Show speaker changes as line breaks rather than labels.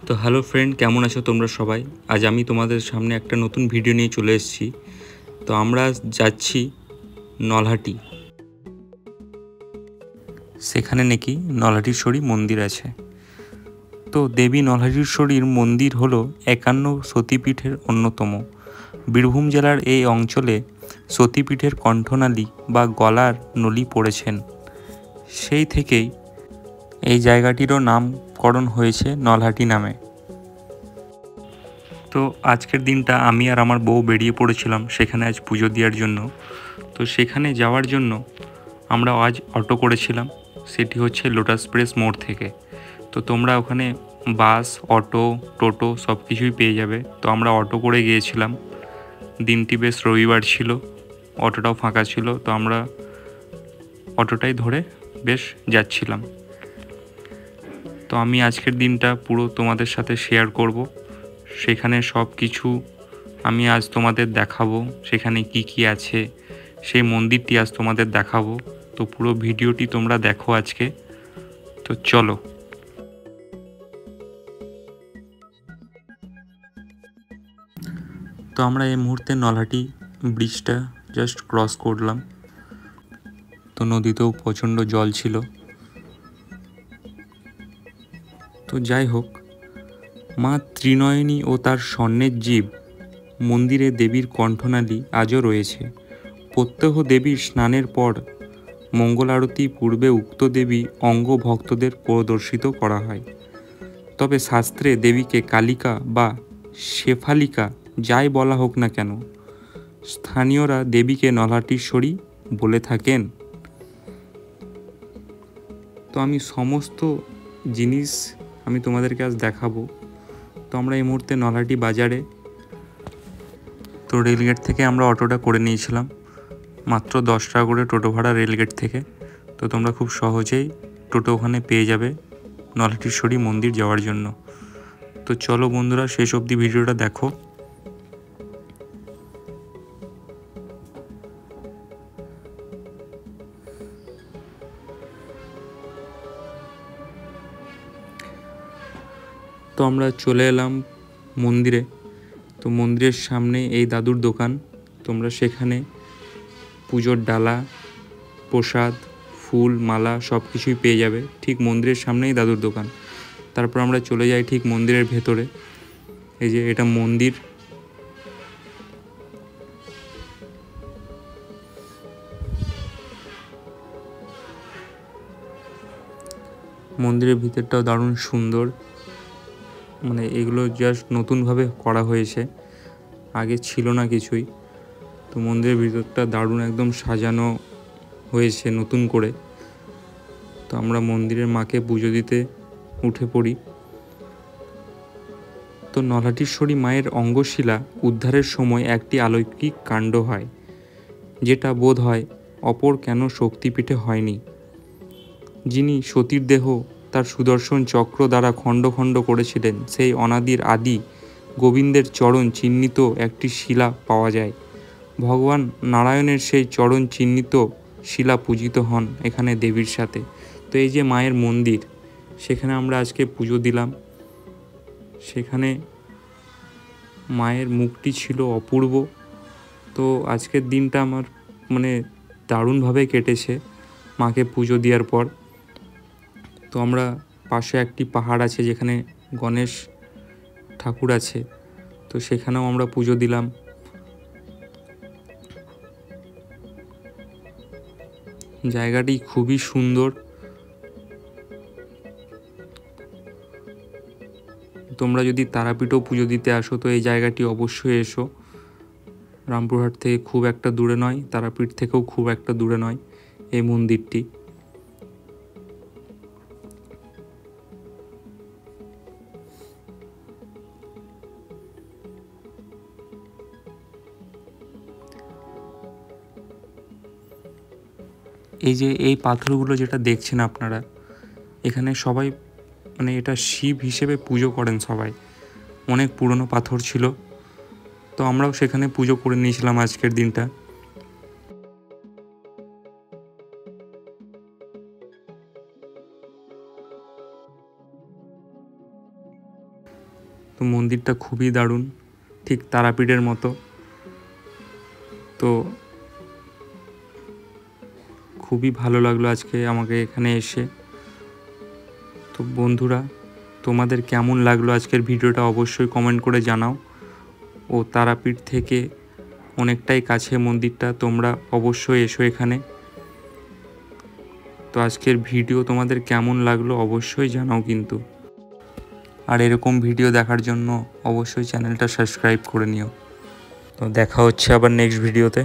তো hello friend, কেমন আছো তোমরা সবাই? আজ আমি তোমাদের সামনে একটা নতুন ভিডিও নিয়ে চলে এসেছি। তো আমরা যাচ্ছি নলহাটি। সেখানে নাকি নলহাটিশ্বরী মন্দির আছে। তো দেবী নলহাটিশ্বরীর মন্দির হলো 51 সতীপীঠের অন্যতম। বীরভূম জেলার এই অঞ্চলে সতীপীঠের কণ্ঠনালী বা গলার নলি পড়েছেন। সেই থেকেই এই জায়গাটিরও নামকরণ হয়েছে নলহাটি নামে। তো আজকের দিনটা আমি আর আমার বউ বেরিয়ে পড়েছিলাম সেখানে আজ পুজো দেওয়ার জন্য। তো সেখানে যাওয়ার জন্য আমরা আজ অটো করেছিলাম, সেটি হচ্ছে লোটাস প্রেস মোড় থেকে। তো তোমরা ওখানে বাস, অটো, টোটো সব কিছুই পেয়ে যাবে। তো আমরা অটো করে গিয়েছিলাম। দিনটি বেশ রবিবার ছিল, অটোটাও ফাঁকা ছিল। তো আমরা অটোটাই ধরে বেশ যাচ্ছিলাম। তো আমি আজকের দিনটা পুরো তোমাদের সাথে শেয়ার করব। সেখানে সব কিছু আমি আজ তোমাদের দেখাবো, সেখানে কি কি আছে, সেই মন্দিরটি আজ তোমাদের দেখাবো। তো পুরো ভিডিওটি তোমরা দেখো আজকে। তো চলো। তো আমরা এই মুহূর্তে নলহাটি ব্রিজটা জাস্ট ক্রস করলাম। তো নদীতেও প্রচণ্ড জল ছিল। তো যাই হোক, মা ত্রিনয়নী ও তার স্বর্ণের জীব মন্দিরে দেবীর কণ্ঠনালী আজও রয়েছে। প্রত্যহ দেবীর স্নানের পর মঙ্গল আরতি পূর্বে উক্ত দেবী অঙ্গ ভক্তদের প্রদর্শিত করা হয়। তবে শাস্ত্রে দেবীকে কালিকা বা শেফালিকা যাই বলা হোক না কেন, স্থানীয়রা দেবীকে নলহাটিশ্বরী বলে থাকেন। তো আমি সমস্ত জিনিস আমি তোমাদেরকে আজ দেখাবো। তো আমরা এই মুহূর্তে নলহাটি বাজারে। তো রেলগেট থেকে আমরা অটোটা করে নিয়েছিলাম, মাত্র 10 টাকা করে টোটো ভাড়া রেলগেট থেকে। তো তোমরা খুব সহজেই টোটো ওখানে পেয়ে যাবে নলহাটিশ্বরী মন্দির যাওয়ার জন্য। তো চলো বন্ধুরা, শেষ অবধি ভিডিওটা দেখো। তো আমরা চলে এলাম মন্দিরে। তো মন্দিরের সামনে এই দাদুর দোকান। তোমরা সেখানে পুজোর ডালা, প্রসাদ, ফুল, মালা সব কিছুই পেয়ে যাবে। ঠিক মন্দিরের সামনেই দাদুর দোকান। তারপর আমরা চলে যাই ঠিক মন্দিরের ভেতরে। এই যে এটা মন্দির। মন্দিরের ভিতরটাও দারুণ সুন্দর, মানে এগুলো জাস্ট নতুনভাবে করা হয়েছে, আগে ছিল না কিছুই। তো মন্দিরের ভিতরটা দারুণ একদম সাজানো হয়েছে নতুন করে। তো আমরা মন্দিরের মাকে পুজো দিতে উঠে পড়ি। তো নলহাটিশ্বরী মায়ের অঙ্গশিলা উদ্ধারের সময় একটি অলৌকিক কাণ্ড হয়, যেটা বোধ হয় অপর কেন শক্তিপীঠে হয়নি। যিনি সতীর দেহ তার সুদর্শন চক্র দ্বারা খণ্ড খণ্ড করেছিলেন, সেই অনাদির আদি গোবিন্দের চরণ চিহ্নিত একটি শিলা পাওয়া যায়। ভগবান নারায়ণের সেই চরণ চিহ্নিত শিলা পূজিত হন এখানে দেবীর সাথে। তো এই যে মায়ের মন্দির, সেখানে আমরা আজকে পুজো দিলাম। সেখানে মায়ের মুখটি ছিল অপূর্ব। তো আজকের দিনটা আমার মানে দারুণভাবে কেটেছে মাকে পুজো দেওয়ার পর। তো আমরা পাশে একটি পাহাড় আছে যেখানে গণেশ ঠাকুর আছে, তো সেখানেও আমরা পুজো দিলাম। জায়গাটি খুবই সুন্দর। তোমরা যদি তারাপীঠও পুজো দিতে আসো তো এই জায়গাটি অবশ্যই এসো। রামপুরহাট থেকে খুব একটা দূরে নয়, তারাপীঠ থেকেও খুব একটা দূরে নয় এই মন্দিরটি। এই যে এই পাথরগুলো যেটা দেখছেন আপনারা, এখানে সবাই মানে এটা শিব হিসেবে পুজো করেন সবাই। অনেক পুরনো পাথর ছিল। তো আমরাও সেখানে পুজো করে নিয়েছিলাম আজকের দিনটা। তো মন্দিরটা খুবই দারুণ, ঠিক তারাপীঠের মতো। তো খুবই ভালো লাগলো আজকে আমাকে এখানে এসে। তো বন্ধুরা, তোমাদের কেমন লাগলো আজকের ভিডিওটা অবশ্যই কমেন্ট করে জানাও। ও তারাপীঠ থেকে অনেকটাই কাছে মন্দিরটা, তোমরা অবশ্যই এসো এখানে। তো আজকের ভিডিও তোমাদের কেমন লাগলো অবশ্যই জানাও কিন্তু। আর এরকম ভিডিও দেখার জন্য অবশ্যই চ্যানেলটা সাবস্ক্রাইব করে নিও। তো দেখা হচ্ছে আবার নেক্সট ভিডিওতে।